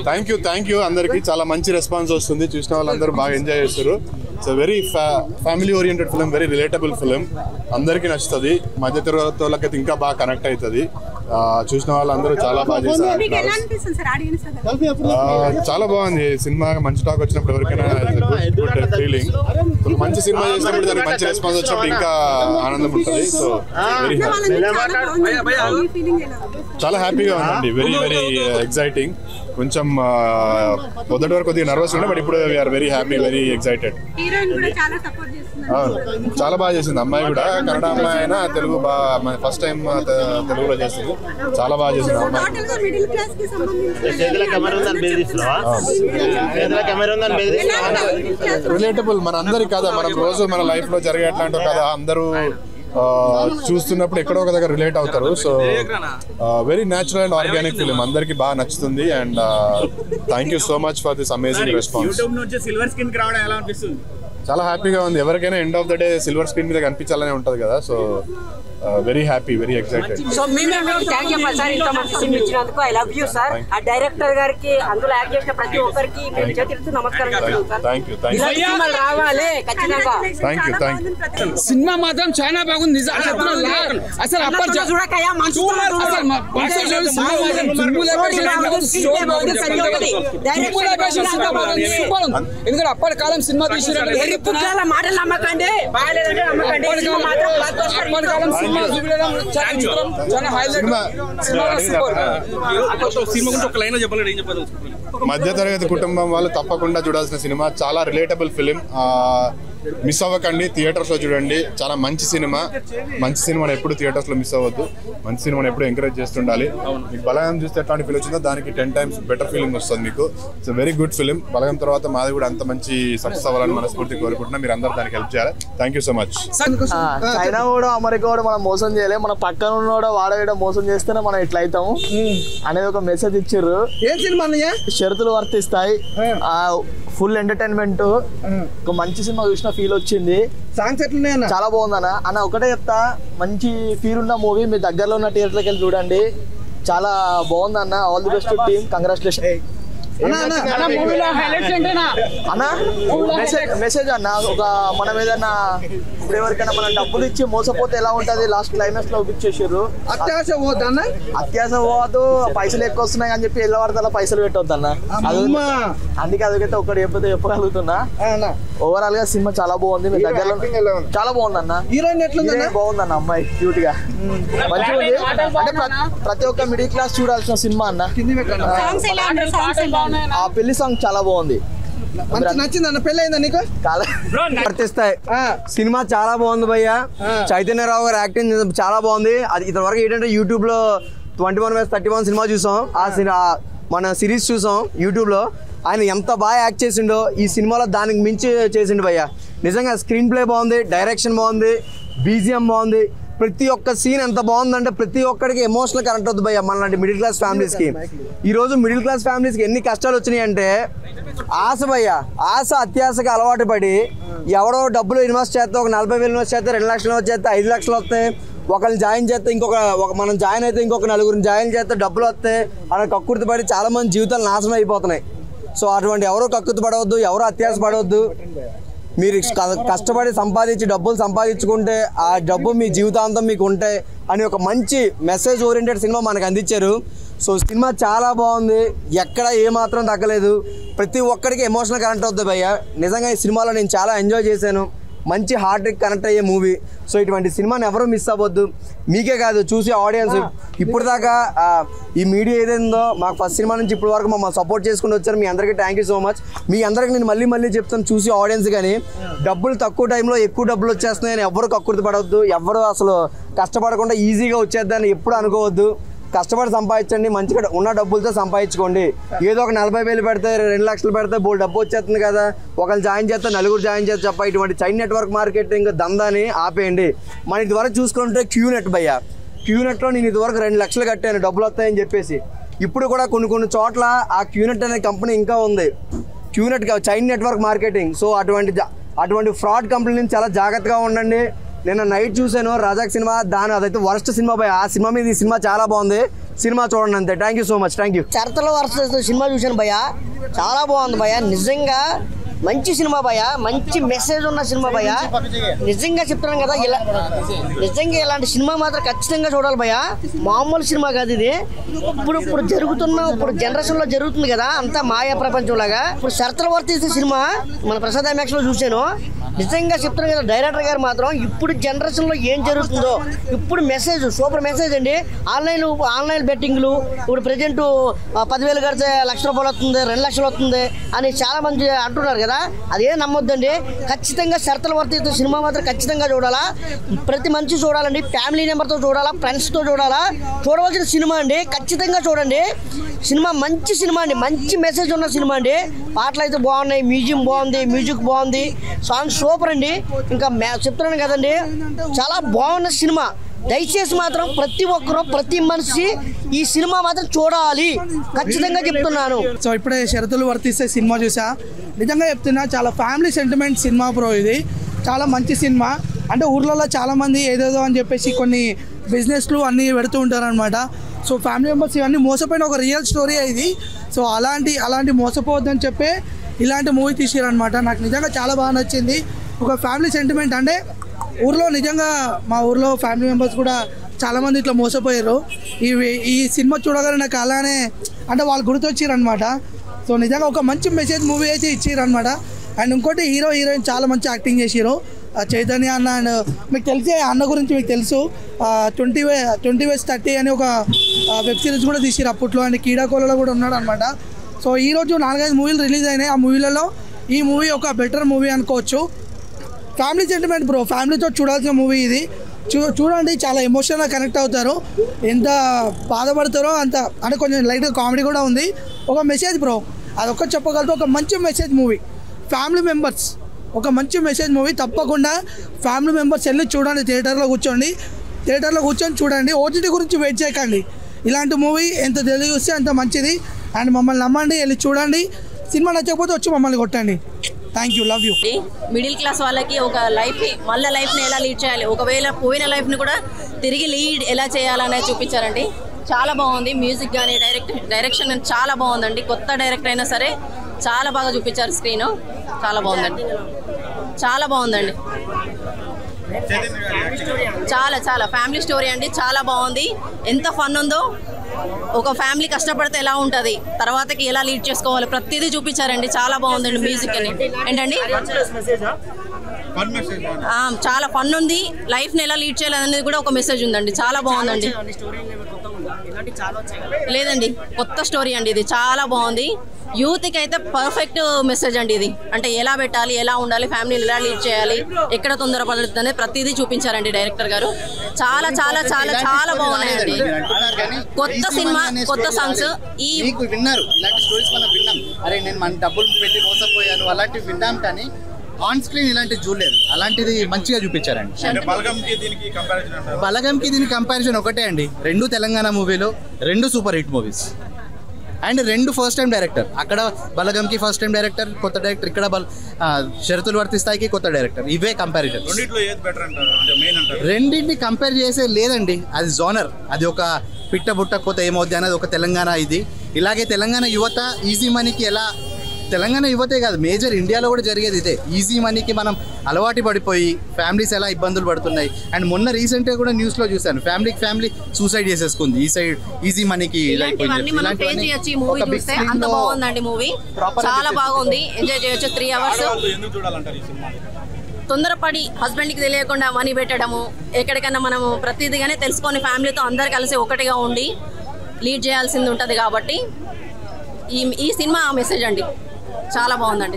Thank you అందరికి. చాలా మంచి రెస్పాన్స్ వస్తుంది, చూసిన వాళ్ళందరూ బాగా ఎంజాయ్ చేస్తారు. It's very family oriented film, very relatable film, అందరికీ నచ్చుతుంది. మధ్య తరగతి వాళ్ళకైతే ఇంకా బాగా కనెక్ట్ అవుతుంది. చూసిన వాళ్ళందరూ చాలా బాగా చేశారు. చాలా బాగుంది సినిమా. మంచి టాక్ వచ్చినప్పుడు ఎవరికైనా గుడ్ ఫీలింగ్. మంచి సినిమా చేసినప్పుడు దానికి మంచి రెస్పాన్స్ వచ్చినప్పుడు ఇంకా ఆనందం ఉంటుంది. సో చాలా హ్యాపీగా ఉందండి, వెరీ వెరీ ఎక్సైటింగ్. కొంచెం మొదటి వరకు కొద్దిగా నర్వస్ ఉండే, బట్ ఇప్పుడు we are very happy, very excited. చాలా బాగా చేసింది అమ్మాయి కూడా, కన్నడ అమ్మాయి అయినా తెలుగు బాగా ఫస్ట్ టైం తెలుగులో చేస్తుంది. చాలా బాగా చేసింది అమ్మాయి. రిలేటబుల్ మన అందరికి కదా, మనం రోజు మన లైఫ్ లో జరిగే అట్లాంటి కదా అందరూ చూస్తున్నప్పుడు ఎక్కడో ఒక దగ్గర రిలేట్ అవుతారు. So very natural and organic film, అందరికి బాగా నచ్చుతుంది. And thank you so much for this amazing response. చాలా హ్యాపీగా ఉంది. ఎవరికైనా end of the day silver screen మీద కనిపించాలనే ఉంటది కదా. So very happy, very excited. So thank you sir, ఇంత మంచి సినిమా ఇచ్చినందుకు. I love you sir. ఆ డైరెక్టర్ గారికి, అందులో యాక్ట్ చేసిన ప్రతి ఒక్కరికి మేము చేతులతో నమస్కారం చేస్తున్నాం. థ్యాంక్ యూ రావాలి ఖచ్చితంగా. Thank you. సినిమా మాత్రం చాలా బాగుంది అసలు. ఎందుకంటే అప్పటి కాలం సినిమా తీసినట్టు మాటలు నమ్మకండి, మధ్య తరగతి కుటుంబం వాళ్ళు తప్పకుండా చూడాల్సిన సినిమా. చాలా రిలేటబుల్ ఫిలిం, మిస్ అవ్వకండి. థియేటర్స్ లో చూడండి. చాలా మంచి సినిమా. మంచి సినిమాని ఎప్పుడు థియేటర్స్ లో మిస్ అవ్వద్దు. మంచి సినిమాని ఎప్పుడు ఎంకరేజ్ చేస్తుండాలి. మీకు బలగం చూస్తే ఎట్లాంటి ఫీల్ వచ్చిందో దానికి 10 times బెటర్ ఫీలింగ్ వస్తుంది మీకు. It's very good film. Balagam తర్వాత మాది కూడా అంత మంచి సక్సెస్ అవ్వాలని మనస్ఫూర్తి కోరుకుంటున్నా. మీరు అందరూ దానికి హెల్ప్ చేయాలి. Thank you so much. China కూడా అమెరికా కూడా మనం మోసం చేయలేదు. మన పక్కన ఉన్న వాడ మోసం చేస్తేనే మనం ఇట్లా అవుతాము అనేది ఒక మెసేజ్ ఇచ్చారు. ఏం సినిమా షరతులు వర్తిస్తాయి. ఫుల్ ఎంటర్టైన్మెంట్, ఒక మంచి సినిమా చూసిన ఫీల్ వచ్చింది. సాంగ్స్ ఎట్లున్నాయన్న? చాలా బాగుందన్న. అన్న ఒకటే చెప్తా, మంచి ఫీల్ ఉన్న మూవీ మీ దగ్గరలో ఉన్న థియేటర్కి వెళ్ళి చూడండి. చాలా బాగుంది అన్న. All the best team, congratulation. Message అన్న, ఒక మనం ఏదన్నా ఇప్పుడు ఎవరికైనా మనం డబ్బులు ఇచ్చి మోసపోతే ఎలా ఉంటది, లాస్ట్ క్లైమాక్స్ లో చూపించేసారు. అత్యాశ పోవద్దన్న, అత్యాశ పోవద్దు. పైసలు ఎక్కువ వస్తున్నాయి అని చెప్పి ఎలా పడతా పైసలు పెట్టవద్దు అన్న. అందుకే అదైతే ఒకటి చెప్పగలుగుతున్నా. ఓవరాల్ గా సినిమా చాలా బాగుంది. మీ దగ్గరలో చాలా బాగుంది అన్న. హీరోయిన్ ఎట్లుంది? బాగుందన్న, అమ్మాయి క్యూట్ గా మంచిగా ఉంది. అంటే ప్రతి ఒక్క మిడిల్ క్లాస్ చూడాల్సిన సినిమా అన్న. ఆ పెళ్లి సాంగ్ చాలా బాగుంది. నచ్చిందన్న? పెళ్లి అయిందా నీకు? వర్తిస్తాయి. సినిమా చాలా బాగుంది భయ్య. చైతన్యరావు గారు యాక్టింగ్ చాలా బాగుంది. అది ఇంతవరకు ఏంటంటే యూట్యూబ్ లో 21/31 సినిమా చూసాం. మన సిరీస్ చూసాం యూట్యూబ్ లో. ఆయన ఎంత బాగా యాక్ట్ చేసిండో ఈ సినిమాలో దానికి మించి చేసిండు భయ్య. నిజంగా స్క్రీన్ ప్లే బాగుంది, డైరెక్షన్ బాగుంది, బీజిఎం బాగుంది. ప్రతి ఒక్క సీన్ ఎంత బాగుందంటే ప్రతి ఒక్కడికి ఎమోషనల్ కనెక్ట్ అవుతుంది భయ్య. మనలాంటి మిడిల్ క్లాస్ ఫ్యామిలీస్కి ఈరోజు మిడిల్ క్లాస్ ఫ్యామిలీస్కి ఎన్ని కష్టాలు వచ్చినాయి అంటే ఆశ భయ్య, ఆశ అత్యాశకి అలవాటు పడి ఎవడో డబ్బులు ఇన్వెస్ట్ చేస్తే ఒక 40,000 ఇన్వెస్ట్ చేస్తే 2 లక్షలు ఇన్వెస్ట్ చేస్తే 5 లక్షలు వస్తాయి. ఒకరిని జాయిన్ చేస్తే మనం జాయిన్ అయితే ఇంకొక 4 జాయిన్ చేస్తే డబ్బులు వస్తాయి. అలా కక్కుర్తి పడి చాలా మంది జీవితాలు నాశనం అయిపోతున్నాయి. సో అటువంటి ఎవరో కక్కుర్తి పడవద్దు, ఎవరో అత్యాశ పడవద్దు. మీరు కష్టపడి సంపాదించి డబ్బులు సంపాదించుకుంటే ఆ డబ్బు మీ జీవితాంతం మీకు ఉంటాయి అని ఒక మంచి మెసేజ్ ఓరియంటెడ్ సినిమా మనకు అందించారు. సో సినిమా చాలా బాగుంది, ఎక్కడ ఏమాత్రం తగ్గలేదు. ప్రతి ఒక్కరికి ఎమోషనల్ కనెక్ట్ అవుతుంది భయ్య. నిజంగా ఈ సినిమాలో నేను చాలా ఎంజాయ్ చేశాను. మంచి హార్ట్కి కనెక్ట్ అయ్యే మూవీ. సో ఇటువంటి సినిమాని ఎవరూ మిస్ అవ్వద్దు. మీకే కాదు చూసే ఆడియన్స్. ఇప్పుడు దాకా ఈ మీడియా ఏదైందో మాకు ఫస్ట్ సినిమా నుంచి ఇప్పటి వరకు మమ్మల్ని సపోర్ట్ చేసుకుని వచ్చారు. మీ అందరికీ థ్యాంక్ యూ సో మచ్. మీ అందరికీ నేను మళ్ళీ చెప్తాను, చూసి ఆడియన్స్ కానీ డబ్బులు తక్కువ టైంలో ఎక్కువ డబ్బులు వచ్చేస్తున్నాయని ఎవరు కక్కుర్తి పడవద్దు. ఎవరు అసలు కష్టపడకుండా ఈజీగా వచ్చేద్దని ఎప్పుడు అనుకోవద్దు. కష్టపడి సంపాదించండి, మంచిగా ఉన్న డబ్బులతో సంపాదించుకోండి. ఏదో ఒక 40,000 పెడితే 2 లక్షలు పెడితే బోల్ డబ్బు వచ్చేస్తుంది కదా, ఒకళ్ళు జాయిన్ చేస్తే 4 జాయిన్ చేస్తే చెప్ప. ఇటువంటి చైన్ నెట్వర్క్ మార్కెటింగ్ దందాని ఆపేయండి. మన ఇదివరకు చూసుకుంటే క్యూనెట్ భయ్య. క్యూనెట్లో నేను ఇదివరకు 2 లక్షలు కట్టాను డబ్బులు వస్తాయని చెప్పేసి. ఇప్పుడు కూడా కొన్ని చోట్ల ఆ క్యూనెట్ అనే కంపెనీ ఇంకా ఉంది. QNet chain network marketing. So అటువంటి ఫ్రాడ్ కంపెనీ నుంచి చాలా జాగ్రత్తగా ఉండండి. నిన్న నైట్ చూశాను రాజాక్ సినిమా, అదైతే వరస్ట్ సినిమా భయ. ఆ సినిమా మీద ఈ సినిమా చాలా బాగుంది. సినిమా చూడండి అంతే. Thank you so much. Thank you. చరిత్రలో వరస్ట్ సినిమా చూశాను భయ, చాలా బాగుంది భయ. నిజంగా మంచి సినిమా భయ, మంచి మెసేజ్ ఉన్న సినిమా భయ. నిజంగా చెప్తున్నాను కదా, నిజంగా ఇలాంటి సినిమా మాత్రం ఖచ్చితంగా చూడాలి భయ. మామూలు సినిమా కాదు ఇది. ఇప్పుడు జనరేషన్ లో జరుగుతుంది కదా అంతా మాయా ప్రపంచం లాగా. ఇప్పుడు చరిత్ర వర్తిస్తే సినిమా మన ప్రసాద్ ఐమాక్స్ లో చూశాను. నిజంగా చెప్తున్నాను కదా, డైరెక్టర్ గారు మాత్రం ఇప్పుడు జనరేషన్ లో ఏం జరుగుతుందో ఇప్పుడు మెసేజ్ సూపర్ మెసేజ్ అండి. ఆన్లైన్ బెట్టింగ్లు ఇప్పుడు ప్రెజెంట్ 10,000 కడితే ₹1,00,000 వస్తుంది, 2 లక్షలు వస్తుంది అని చాలా మంది అంటున్నారు కదా. అదే నమ్మొద్దండి. ఖచ్చితంగా చరిత్రలు వర్తిస్తే సినిమా మాత్రం ఖచ్చితంగా చూడాలా. ప్రతి మనిషి చూడాలండి. ఫ్యామిలీ మెంబర్తో చూడాలా, ఫ్రెండ్స్తో చూడాలా. చూడవలసిన సినిమా అండి, ఖచ్చితంగా చూడండి. సినిమా మంచి సినిమా అండి, మంచి మెసేజ్ ఉన్న సినిమా అండి. పాటలు అయితే బాగున్నాయి, మ్యూజియం బాగుంది, మ్యూజిక్ బాగుంది, సాంగ్ సూపర్ అండి. ఇంకా చెప్తున్నాను కదండి, చాలా బాగున్న సినిమా. దయచేసి మాత్రం ప్రతి ఒక్కరూ, ప్రతి మనిషి ఈ సినిమా మాత్రం చూడాలి, ఖచ్చితంగా చెప్తున్నాను. సో ఇప్పుడే షరతులు వర్తిస్తే సినిమా చూసా. నిజంగా చెప్తున్నా, చాలా ఫ్యామిలీ సెంటిమెంట్ సినిమా బ్రో. ఇది చాలా మంచి సినిమా. అంటే ఊర్లలో చాలామంది ఏదేదో అని చెప్పేసి కొన్ని బిజినెస్లు అన్నీ పెడుతూ ఉంటారనమాట. సో ఫ్యామిలీ మెంబర్స్ ఇవన్నీ మోసపోయిన ఒక రియల్ స్టోరీ ఇది. సో అలాంటి మోసపోవద్దని చెప్పి ఇలాంటి మూవీ తీసారనమాట. నాకు నిజంగా చాలా బాగా నచ్చింది. ఒక ఫ్యామిలీ సెంటిమెంట్. అంటే ఊర్లో నిజంగా మా ఊర్లో ఫ్యామిలీ మెంబర్స్ కూడా చాలామంది ఇట్లా మోసపోయారు. ఈ సినిమా చూడగానే నాకు అలానే అంటే వాళ్ళు గుర్తొచ్చారనమాట. సో నిజంగా ఒక మంచి మెసేజ్ మూవీ అయితే ఇచ్చారనమాట. అండ్ ఇంకోటి హీరోయిన్ చాలా మంచి యాక్టింగ్ చేసారు. చైతన్య అన్న. అండ్ మీకు తెలిసే అన్న గురించి మీకు తెలుసు, 20/30 అని ఒక వెబ్ సిరీస్ కూడా తీసారు అప్పట్లో. అండ్ కీడాకోలలో కూడా ఉన్నాడు అనమాట. సో ఈరోజు 4-5 మూవీలు రిలీజ్ అయినాయి. ఆ మూవీలలో ఈ మూవీ ఒక బెటర్ మూవీ అనుకోవచ్చు. ఫ్యామిలీ సెంటిమెంట్ బ్రో, ఫ్యామిలీతో చూడాల్సిన మూవీ ఇది. చూడండి, చాలా ఎమోషనల్గా కనెక్ట్ అవుతారు. ఎంత బాధపడతారో అంత. అంటే కొంచెం లైట్గా కామెడీ కూడా ఉంది. ఒక మెసేజ్ బ్రో, అదొక్క చెప్పగలతో ఒక మంచి మెసేజ్ మూవీ. ఫ్యామిలీ మెంబర్స్ ఒక మంచి మెసేజ్ మూవీ. తప్పకుండా ఫ్యామిలీ మెంబర్స్ వెళ్ళి చూడండి. థియేటర్లో కూర్చొని చూడండి. ఓటీటీ గురించి వెయిట్ చేయకండి. ఇలాంటి మూవీ ఎంత తెలివి వస్తే అంత మంచిది. అండ్ మమ్మల్ని నమ్మండి, వెళ్ళి చూడండి. సినిమా నచ్చకపోతే వచ్చి మమ్మల్ని కొట్టండి. Thank you, love you. Middle class వాళ్ళకి ఒక మళ్ళీ లైఫ్ని ఎలా లీడ్ చేయాలి, ఒకవేళ పోయిన లైఫ్ని కూడా తిరిగి లీడ్ ఎలా చేయాలనేది చూపించారండి. చాలా బాగుంది. మ్యూజిక్ కానీ డైరెక్షన్ చాలా బాగుందండి. కొత్త డైరెక్టర్ అయినా సరే చాలా బాగా చూపించారు. స్క్రీన్ చాలా బాగుందండి. చాలా ఫ్యామిలీ స్టోరీ అండి. చాలా బాగుంది. ఎంత ఫన్ ఉందో. ఒక ఫ్యామిలీ కష్టపడితే ఎలా ఉంటుంది, తర్వాతకి ఎలా లీడ్ చేసుకోవాలి, ప్రతిదీ చూపించారండి. చాలా బాగుందండి. మ్యూజిక్ అని ఏంటండి, చాలా ఫన్ ఉంది. లైఫ్ని ఎలా లీడ్ చేయాలి అనేది కూడా ఒక మెసేజ్ ఉందండి. చాలా బాగుందండి. లేదండి, కొత్త స్టోరీ అండి. ఇది చాలా బాగుంది. యూత్కి అయితే పర్ఫెక్ట్ మెసేజ్ అండి ఇది. అంటే ఎలా పెట్టాలి, ఎలా ఉండాలి, ఫ్యామిలీని ఎలా లీడ్ చేయాలి, ఎక్కడ తొందరపడుతుంది అనేది ప్రతిదీ చూపించారండి డైరెక్టర్ గారు. చాలా చాలా చాలా చాలా బాగున్నాయండి. కొత్త సినిమా, కొత్త సాంగ్స్. విన్నారు ఇలాంటి స్టోరీస్ మనం విన్నాం. అరే నేను మన డబ్బులు పెట్టి మోసపోయాను అలాంటివి విన్నాం, కానీ ఆన్ స్క్రీన్ ఇలాంటివి చూడలేదు. అలాంటిది మంచిగా చూపించారండి. బలగంకి దీనికి కంపారిజన్ ఒకటే అండి. 2 తెలంగాణ మూవీలు, 2 super hit movies. And 2 first time director. అక్కడ బలగంకి ఫస్ట్ టైం డైరెక్టర్, కొత్త డైరెక్టర్. ఇక్కడ షరతులు వర్తిస్తాయికి కొత్త డైరెక్టర్. ఇవే కంపారిజన్. రెండింటిని కంపేర్ చేసే లేదండి. అది జోనర్, అది ఒక పిట్ట బుట్ట కొత్త ఏమవుద్ది అనేది ఒక తెలంగాణ ఇది. ఇలాగే తెలంగాణ యువత ఈజీ మనీకి ఎలా, తెలంగాణ యువతే కాదు మేజర్ ఇండియాలో కూడా జరిగేది ఇదే. ఈజీ మనీకి మనం అలవాటు పడిపోయి ఫ్యామిలీస్ ఎలా ఇబ్బందులు పడుతున్నాయి. అండ్ మొన్న రీసెంట్గా కూడా న్యూస్లో చూశాను, ఫ్యామిలీ సూసైడ్ చేసేసుకుంది ఈ సైడ్ ఈజీ మనీకి. చాలా బాగుంది, ఎంజాయ్ చేయొచ్చు. 3 hours. తొందరపడి హస్బెండ్కి తెలియకుండా మనీ పెట్టడము, ఎక్కడికైనా మనము ప్రతిదిగానే తెలుసుకొని ఫ్యామిలీతో అందరు కలిసి ఒకటిగా ఉండి లీడ్ చేయాల్సింది ఉంటుంది. కాబట్టి ఈ సినిమా మెసేజ్ అండి. చాలా బాగుందండి.